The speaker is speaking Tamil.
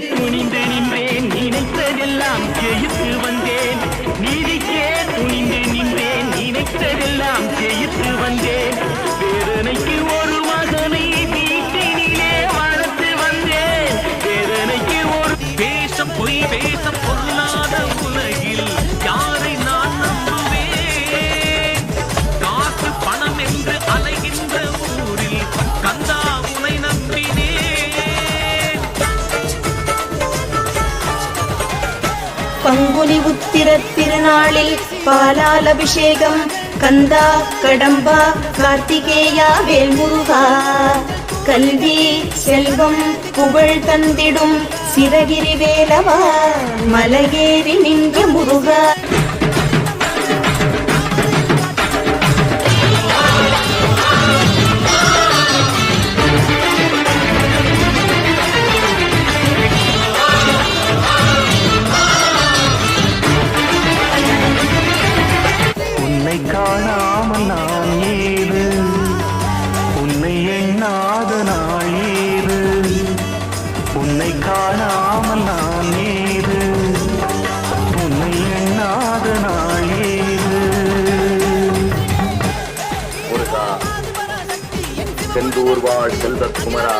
துணிந்து நின்றேன், நினைத்ததெல்லாம் ஜெயித்து வந்தேன். நீதிக்கே துணிந்து நின்றேன், நினைத்ததெல்லாம் ஜெயித்து வந்தேன். வேதனைக்கு ஒரு மகனை வீட்டினிலே வளர்த்து வந்தேன். வேதனைக்கு ஒரு வேஷம் பொய் வேஷம் பொல்லாத உலகில் யாரை நான் நம்புவேன்? காசு பணம் என்று அலைகின்ற ஊரில் கந்தா உனை நம்பினேன். பங்குனி உத்திர திருநாளில் பாலால் அபிஷேகம். கந்தா கடம்பா கார்த்திகேயா வேல்முருகா. கல்வி செல்வம் புகழ் தந்திடும் சிரகிரி வேலவா. மலையேறி நின்ற முருகா. உன்னை காணாமல் நான் ஏது, உன்னை எண்ணாத நாள் ஏது. உன்னை காணாமல் நான் ஏது, உன்னை எண்ணாத நாள் ஏது. முருகா, செந்தூர் வாழ் செல்வக்குமரா,